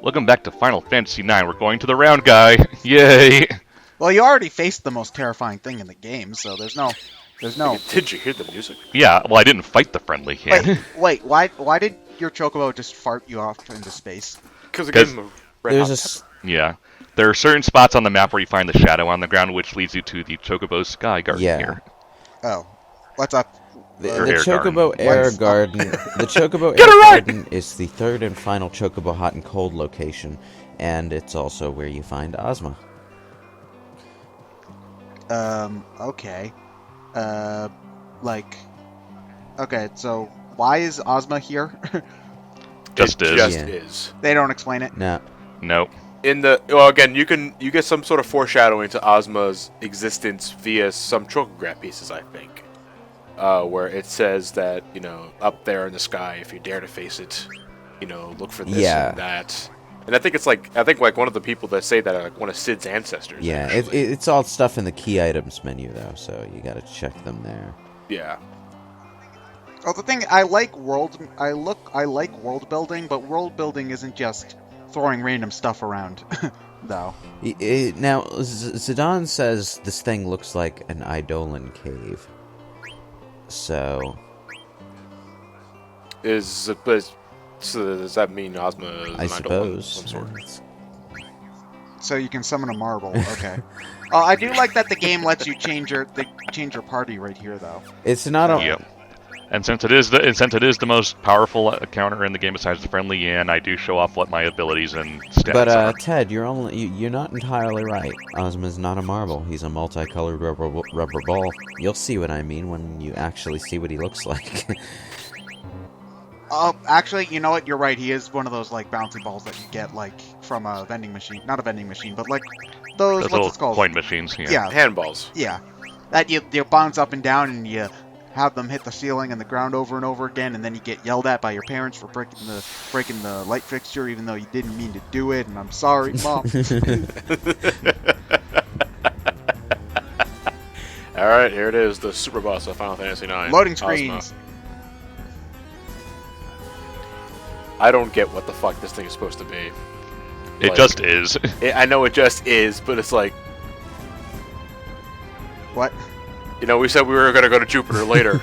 Welcome back to Final Fantasy IX. We're going to the round guy. Yay! Well, you already faced the most terrifying thing in the game, so there's no. Did you hear the music? Yeah, well, I didn't fight the friendly can. Wait, why did your chocobo just fart you off into space? Because the game There's Yeah. There are certain spots on the map where you find the shadow on the ground, which leads you to the Chocobo Sky Garden here. Oh, what's up? the Air Chocobo Garden. Air What's- Garden. The Chocobo Air Garden is the third and final Chocobo Hot and Cold location, and it's also where you find Ozma. Okay. Okay, so why is Ozma here? Just it is. just Yeah. is. They don't explain it. No. Nope. Again, you get some sort of foreshadowing to Ozma's existence via some chocograph pieces, I think, where it says that up there in the sky, if you dare to face it, look for this and that. And I think one of the people that say that are like one of Sid's ancestors. Yeah, actually. it's all stuff in the key items menu though, so you gotta check them there. Yeah. Oh, the thing I like world building, but world building isn't just throwing random stuff around, though. Now, Zidane says this thing looks like an Eidolon cave. So So does that mean Ozma is I an idol of suppose. some sort? So you can summon a marble. Okay. Oh, I do like that the game lets you change your party right here, though. It's not a. Yep. And since it is the most powerful counter in the game besides the friendly Yan, I do show off what my abilities and stats But are. Ted, you're not entirely right. Ozma's not a marble. He's a multicolored rubber ball. You'll see what I mean when you actually see what he looks like. Actually, you know what? You're right. He is one of those like bouncy balls that you get like from a vending machine. Not a vending machine, but like those Those what's little it called? coin machines. Yeah. Yeah, Handballs. yeah. That you bounce up and down and you have them hit the ceiling and the ground over and over again, and then you get yelled at by your parents for breaking the light fixture, even though you didn't mean to do it. And I'm sorry, Mom. All right, here it is, the super boss of Final Fantasy IX. Loading Ozma. screens. I don't get what the fuck this thing is supposed to be. It Like, just is. I know it just is, but it's like, What? we said we were gonna go to Jupiter later,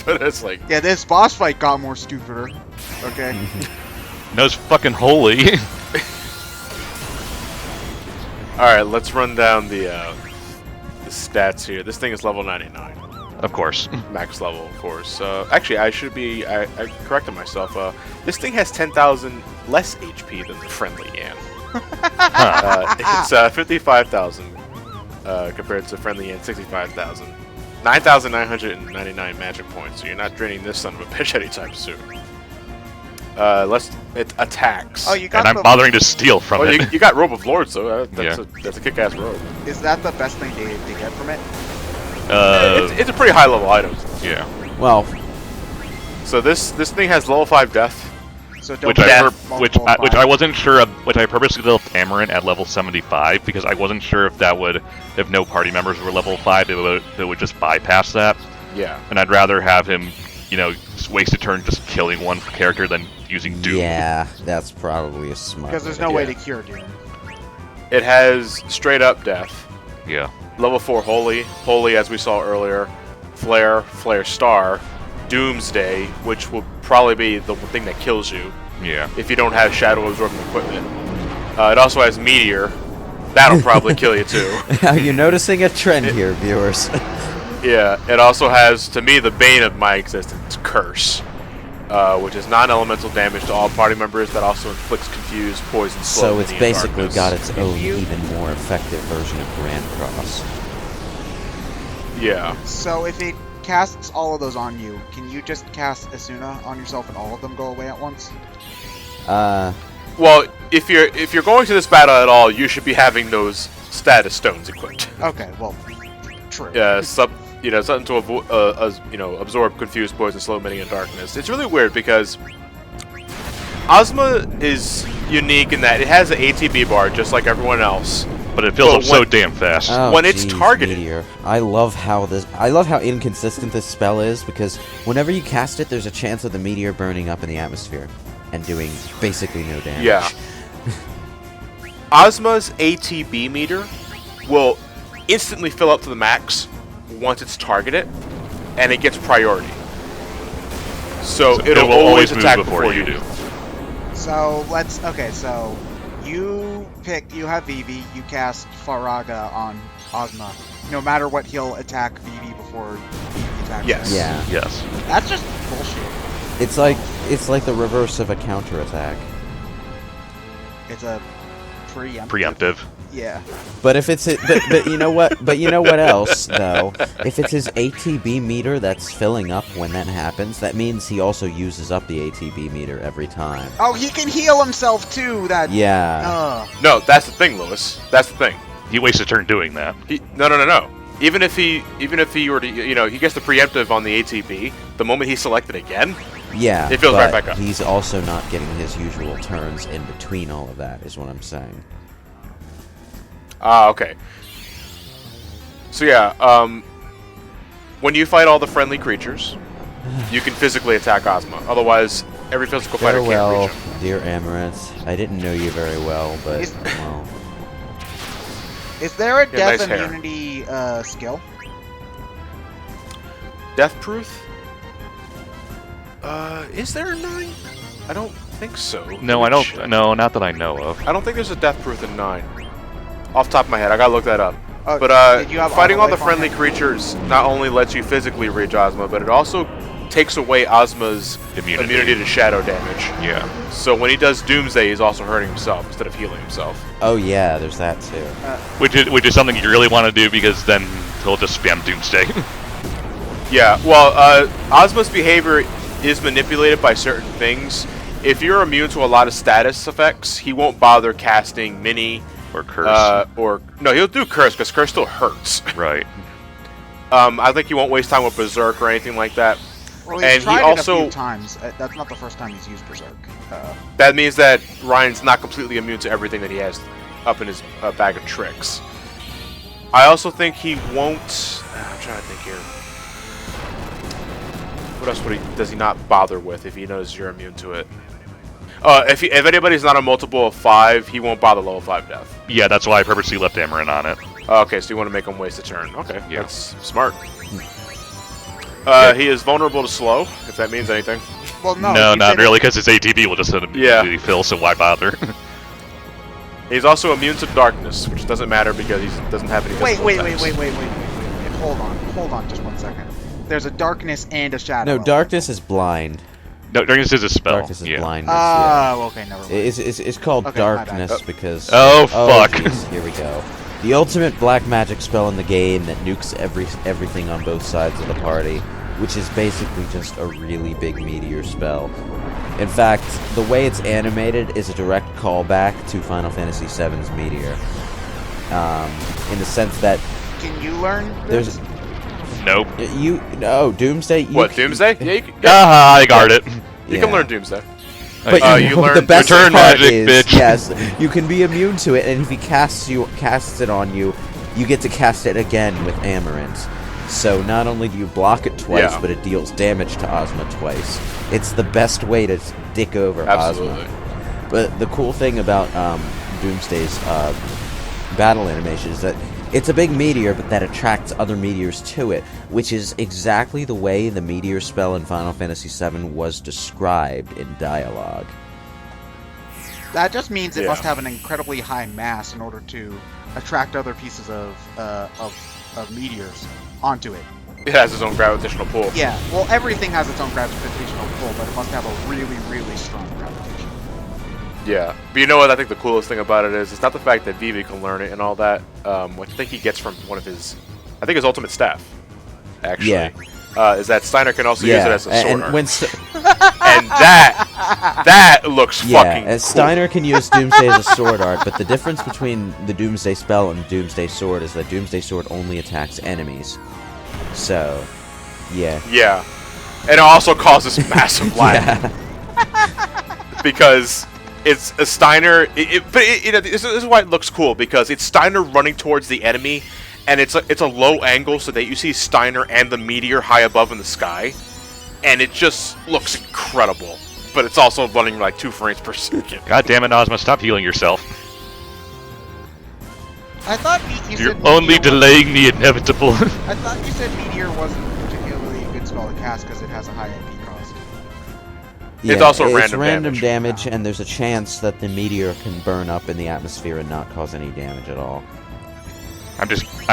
but it's like, Yeah, this boss fight got more stupider. Okay. No, it's fucking holy. all right, let's run down the stats here. This thing is level 99, Of course. max level, of course. Actually, I corrected myself. This thing has 10,000 less HP than the friendly Yan. It's 55,000 compared to friendly Yan 65,000. 9,999 magic points. So you're not draining this son of a bitch anytime soon. It attacks. Oh, you got And I'm the. bothering to steal from Well, it. you got Robe of Lords, so Yeah. that's a kick-ass robe. Is that the best thing to get from it? It's a pretty high-level item. Yeah. Well, So this thing has level 5 death. So don't Which get which multiple I five. wasn't sure of. Which I purposely built Amaranth at level 75 because I wasn't sure if that would, if no party members were level 5, it would just bypass that. Yeah. And I'd rather have him, just waste a turn just killing one character than using Doom. yeah, that's probably a smart. Because there's idea. no way to cure Doom. It has straight-up death. Yeah. Level 4 Holy as we saw earlier. Flare Star. Doomsday, which will probably be the thing that kills you Yeah. if you don't have shadow absorbing equipment. It also has Meteor. That'll probably kill you too. Are you noticing a trend here, viewers? Yeah, it also has, to me, the bane of my existence, Curse, which is non-elemental damage to all party members that also inflicts confuse, poison, slow, So it's and basically darkness. got its own even more effective version of Grand Cross. Yeah. So if it casts all of those on you, can you just cast Asuna on yourself and all of them go away at once? Well, if you're going to this battle at all, you should be having those status stones equipped. Okay, well, true. Yeah, something to absorb, confuse, poison, slow, many, and darkness. It's really weird because Ozma is unique in that it has an ATB bar just like everyone else. But it fills But up so when- damn fast. Oh, When it's geez, targeted. Meteor. I love how inconsistent this spell is because whenever you cast it, there's a chance of the meteor burning up in the atmosphere, and doing basically no damage. Yeah. Ozma's ATB meter will instantly fill up to the max once it's targeted, and it gets priority. So it it'll will always move attack before you do. So so you have Vivi, you cast Faraga on Ozma. No matter what, he'll attack Vivi before Vivi attacks Yes. him. Yeah. Yes. That's just bullshit. It's like the reverse of a counterattack. It's a preemptive. Preemptive. Yeah. But if it's but you know what? But you know what else though? If it's his ATB meter that's filling up when that happens, that means he also uses up the ATB meter every time. Oh, he can heal himself too. That. Yeah. No, that's the thing, Lewis. That's the thing. He wastes a turn doing that. No. Even if he were to, he gets the preemptive on the ATB. The moment he's selected again, Yeah. it fills right back up. He's also not getting his usual turns in between all of that, is what I'm saying. Ah, okay. So yeah, when you fight all the friendly creatures, you can physically attack Ozma. Otherwise, every physical fighter Farewell, can't reach him. dear Amaranth. I didn't know you very well, but well. Is there a Yeah, death nice hair. immunity skill? Death Proof? Is there a 9? I don't think so. No, I don't. No, not that I know of. I don't think there's a Death Proof in 9. Off the top of my head, I gotta look that up. Oh, But did you have fighting all the autolife on friendly that? creatures not only lets you physically reach Ozma, but it also takes away Ozma's immunity to shadow damage. Yeah. So when he does Doomsday, he's also hurting himself instead of healing himself. Oh yeah, there's that too. Which is something you really want to do because then he'll just spam Doomsday. Yeah, well, Ozma's behavior is manipulated by certain things. If you're immune to a lot of status effects, he won't bother casting Mini. Or Curse. No, he'll do Curse, because Curse still hurts. Right. I think he won't waste time with Berserk or anything like that. Well, he's And he tried also- it a few times. That's not the first time he's used Berserk. That means that Ryan's not completely immune to everything that he has up in his bag of tricks. I also think he won't... I'm trying to think here. What else does he not bother with if he knows you're immune to it? If anybody's not a multiple of 5, he won't bother level 5 death. Yeah, that's why I purposely left Amarin on it. Okay, so you want to make him waste a turn. Okay, Yeah. that's smart. He is vulnerable to slow, if that means anything. Well, no. No, you not said- really, because his ATB will just immediately fill, so why bother? He's also immune to darkness, which doesn't matter because he doesn't have any Wait, physical wait. attacks. Hold on, just 1 second. There's a darkness and a shadow. No, element. darkness is blind. No, Darkness is a spell. Darkness is yeah. blindness. Yeah. Oh, okay, never mind. It's called Okay, my bad. darkness because. Oh, fuck. Geez, here we go. The ultimate black magic spell in the game that nukes everything on both sides of the party, which is basically just a really big meteor spell. In fact, the way it's animated is a direct callback to Final Fantasy VII's Meteor. In the sense that Can you learn there's this? Nope. Doomsday. Doomsday? Yeah, you can, Ah, I guard it. you can learn Doomsday. But you learn the best return part magic, is, bitch. yes, you can be immune to it, and if he casts it on you, you get to cast it again with Amaranth. So not only do you block it twice, Yeah. but it deals damage to Ozma twice. It's the best way to dick over Absolutely. Ozma. But the cool thing about Doomsday's battle animation is that it's a big meteor, but that attracts other meteors to it, which is exactly the way the meteor spell in Final Fantasy VII was described in dialogue. That just means it Yeah. must have an incredibly high mass in order to attract other pieces of meteors onto it. It has its own gravitational pull. Yeah, well, everything has its own gravitational pull, but it must have a really, really strong gravitation. Yeah. But you know what I think the coolest thing about it is? It's not the fact that Vivi can learn it and all that. What I think he gets from one of his... I think his ultimate staff, actually. Yeah. Is that Steiner can also use it as a sword and art. when And that looks fucking and cool. Steiner can use Doomsday as a sword art, but the difference between the Doomsday spell and the Doomsday sword is that Doomsday sword only attacks enemies. So, yeah. Yeah. And it also causes massive lag. Because it's a Steiner... this is why it looks cool, because it's Steiner running towards the enemy, and it's a low angle so that you see Steiner and the meteor high above in the sky, and it just looks incredible. but it's also running like 2 frames per second. God damn it, Ozma, stop healing yourself. I thought you You're said only Meteor delaying the inevitable. I thought you said Meteor wasn't particularly a good spell to cast because it has a high MP cost. It's also it's random damage, and there's a chance that the meteor can burn up in the atmosphere and not cause any damage at all. I'm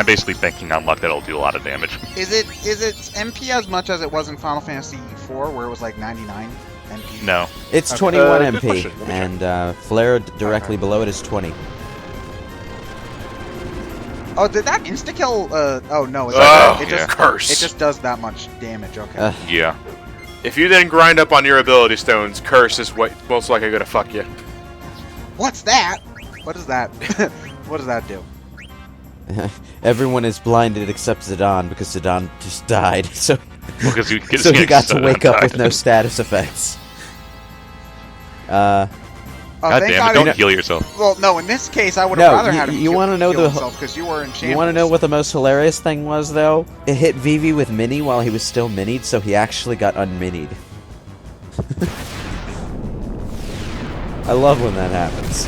basically banking on luck that it'll do a lot of damage. Is it MP as much as it was in Final Fantasy IV, where it was like 99 MP? No. It's Okay. 21 good MP, question. Let me check. and flare directly below it is 20. Oh, did that insta kill? Oh no, Oh, it yeah. just Curse. It just does that much damage. Okay. Yeah. If you then grind up on your ability stones, Curse is what most likely gonna fuck you. What's that? What is that? What does that do? Everyone is blinded except Zidane, because Zidane just died, so Because you get so he got to Zidane wake up with died. no status effects. Oh, God thank damn it, God don't heal yourself. Well, no. In this case, I would have No, rather had him you wanna know the because you were in shambles. You want to know what the most hilarious thing was, though? It hit Vivi with Mini while he was still minied, so he actually got unminied. I love when that happens.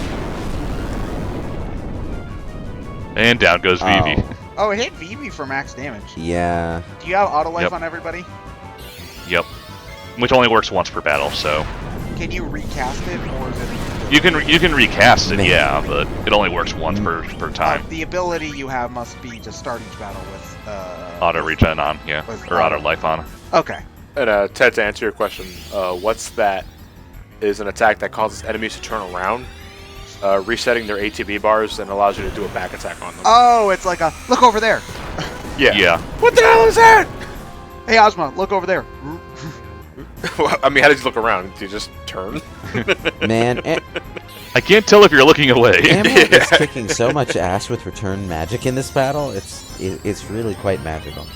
And down goes Vivi. Oh, it hit Vivi for max damage. Yeah. Do you have auto life Yep. on everybody? Yep. Which only works once per battle, so Can you recast it, or is it? you can recast it, Man. yeah, but it only works once per time. The ability you have must be to start each battle with. Auto regen on, yeah, with or auto life on. Okay. And Ted, to answer your question, what's that? Is an attack that causes enemies to turn around, resetting their ATB bars, and allows you to do a back attack on them. Oh, it's like a look over there. Yeah. Yeah. What the hell is that? Hey, Ozma, look over there. Well, I mean, how did you look around? Did you just turn? Man, I can't tell if you're looking away. Amulet is kicking so much ass with return magic in this battle. It's really quite magical.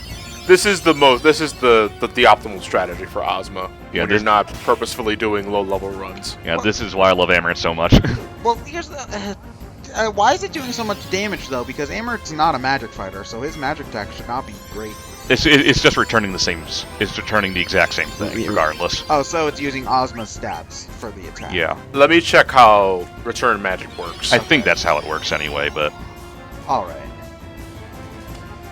This is the optimal strategy for Ozma. Yeah, when you're not purposefully doing low level runs. Yeah, this is why I love Amaranth so much. Well, here's the. Why is it doing so much damage though? Because Amaranth's not a magic fighter, so his magic attack should not be great. It's just returning the same. It's returning the exact same thing, regardless. Oh, so it's using Ozma's stats for the attack. Yeah, Let me check how return magic works. I think that's how it works anyway. But All right.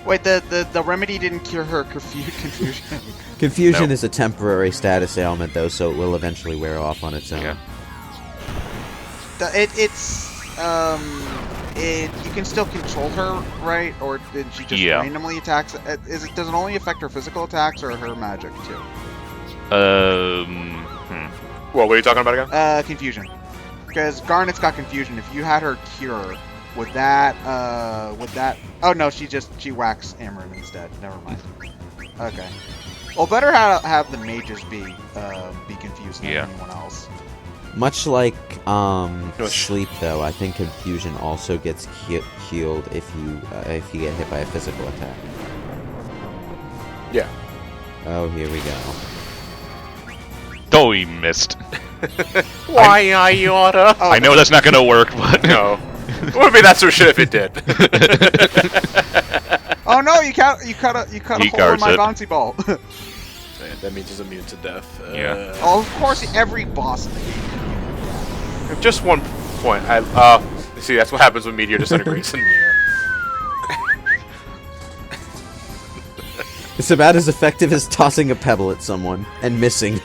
Wait, the remedy didn't cure her confusion. Confusion No. is a temporary status ailment, though, so it will eventually wear off on its own. yeah, You can still control her, right? Or did she just Yeah. randomly attacks? Does it only affect her physical attacks or her magic too? What are you talking about again? Confusion. Because Garnet's got confusion. If you had her cure, would that? Oh no, she whacks Amaranth instead. Never mind. Okay. Well, better have the mages be confused than Yeah. anyone else. Much like sleep, though, I think confusion also gets healed if you get hit by a physical attack. Yeah. Oh, here we go. oh, he missed. Why I oughta? Oh, I know that's not gonna work, but No. It would be that sort of shit if it did. Oh no! You cut a He hole in guards my it. bouncy ball. Man, that means he's immune to death. Yeah. Oh, of course, every boss in the game. Just one point. See, that's what happens when meteor disintegrates in the air. It's about as effective as tossing a pebble at someone and missing.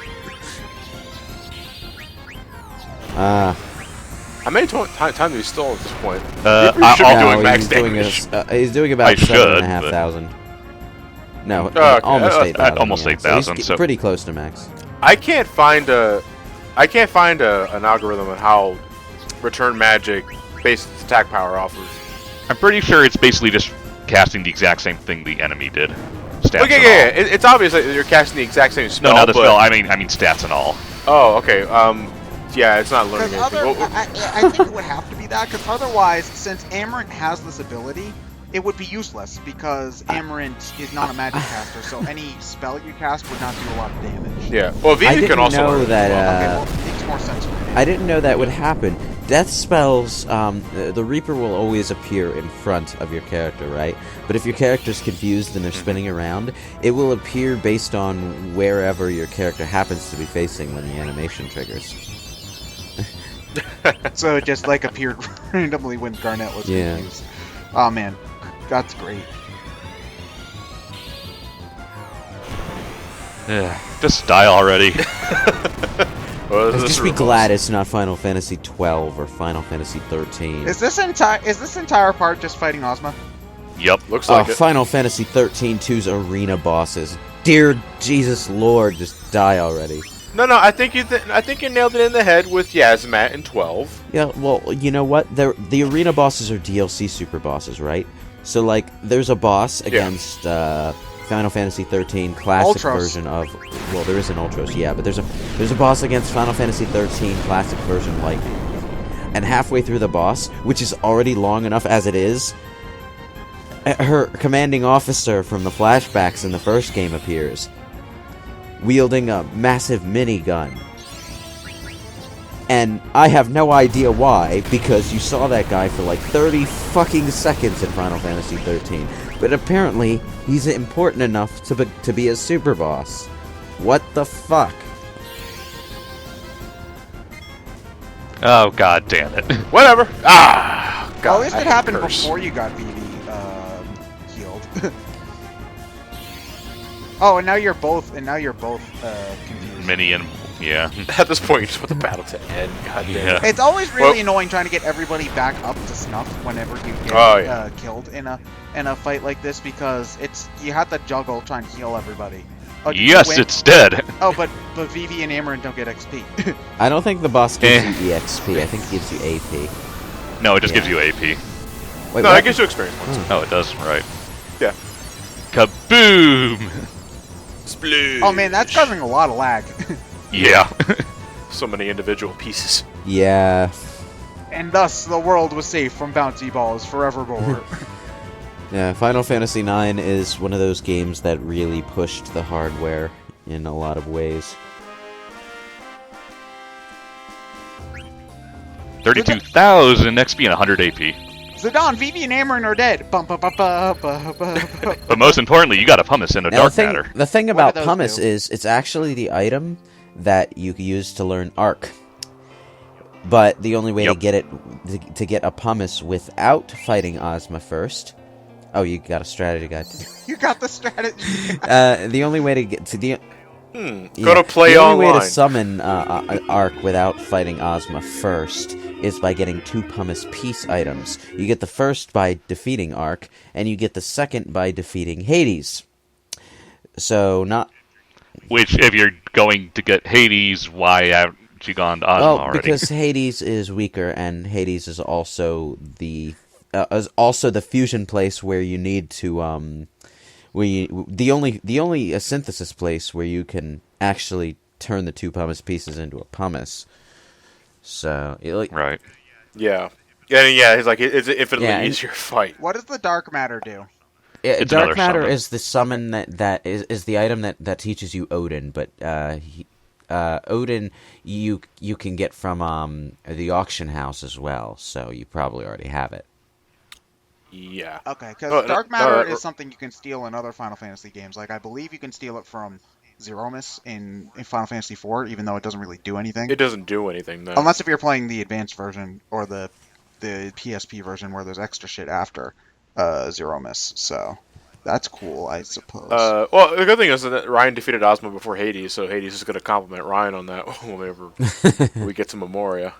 How many times have you still at this point? I- should be I'll- doing max he's doing damage. he's doing I about should, 7,500. No, okay. almost 8,000. almost yeah. 8,000, He's so- pretty close to max. I can't find an algorithm on how return magic based its attack power off of. I'm pretty sure it's basically just casting the exact same thing the enemy did. Stats Okay, and yeah. all. It's obvious that you're casting the exact same spell. No, not the but- spell. I mean stats and all. Oh, okay. Yeah, it's not learning Because anything. I think it would have to be that, because otherwise, since Amaranth has this ability, it would be useless, because Amaranth is not a magic caster, so any spell you cast would not do a lot of damage. Yeah. Well, I Vivi didn't can also know learn. that. Okay, well, it makes more sense for me. I didn't know that would happen. death spells, the Reaper will always appear in front of your character, right? But if your character's confused and they're spinning around, it will appear based on wherever your character happens to be facing when the animation triggers. So it just like appeared randomly when Garnet was Yeah. confused. Oh man, that's great. Yeah, just die already. Well, this Just is be real glad it's not Final Fantasy 12 or Final Fantasy 13. Is this entire part just fighting Ozma? Yep. close. Looks like it. Final Fantasy 13 2's arena bosses. Dear Jesus Lord, just die already. No, I think you nailed it in the head with Yazmat and 12. Yeah, well, you know what? The arena bosses are DLC super bosses, right? So, like, there's a boss against Final Fantasy 13 classic Ultros. version of... Well, there is an Ultros, yeah, but there's a boss against Final Fantasy 13 classic version Lightning. And halfway through the boss, which is already long enough as it is, her commanding officer from the flashbacks in the first game appears, wielding a massive minigun. And I have no idea why, because you saw that guy for like 30 fucking seconds in Final Fantasy 13. But apparently, he's important enough to be a super boss. What the fuck? Oh, god damn it. Whatever. Ah, God. Well, at least I it hate happened curse. before you got Vivi healed. Oh, and now you're both confused. Mini and... yeah. At this point, you just want the battle to end. God damn Yeah. it. It's always really Well- annoying trying to get everybody back up to snuff whenever you get killed in a fight like this, because you have to juggle trying to heal everybody. Oh, did you Yes, win? it's dead. Oh, but Vivi and Amarin don't get XP. I don't think the boss gives you EXP, I think it gives you AP. No, it just gives Yeah. you AP. Wait, No, what? it gives you experience points. Oh, it does, right. Yeah. Kaboom! Sploosh. Oh man, that's causing a lot of lag. Yeah. So many individual pieces. Yeah. And thus, the world was safe from bouncy balls forevermore. Yeah, Final Fantasy IX is one of those games that really pushed the hardware in a lot of ways. 32,000 XP and 100 AP. Zidane, Vivi, and Amarin are dead. Bum, ba, ba, ba, ba, ba, ba. But most importantly, you got a pumice and a Now, dark matter. the thing What about do those pumice do? is it's actually the item that you can use to learn arc. But the only way to Yep. get it to get a pumice without fighting Ozma first. Oh, you got a strategy guide. You got the strategy. The only way to get to the Go to play the only way online. to summon Arc without fighting Ozma first is by getting 2 pumice piece items. You get the first by defeating Arc, and you get the second by defeating Hades. So not Which, if you're going to get Hades, why haven't you gone to Ozma well already? because Hades is weaker, and Hades is also the fusion place where you need to the only synthesis place where you can actually turn the 2 pumice pieces into a pumice. So, Right. Yeah. Yeah, he's like, it's an infinitely Yeah, and- easier fight. What does the dark matter do? It's Dark another Matter summon. is the summon that is the item that teaches you Odin, but Odin you can get from the auction house as well, so you probably already have it. Yeah. Okay, because No, dark no, matter no, is something you can steal in other Final Fantasy games. Like, I believe you can steal it from Zeromus in Final Fantasy IV, even though it doesn't really do anything. It doesn't do anything, though. Unless if you're playing the advanced version or the PSP version where there's extra shit after Zeromus. So that's cool, I suppose. Well, the good thing is that Ryan defeated Ozma before Hades, so Hades is going to compliment Ryan on that whenever we get to Memoria.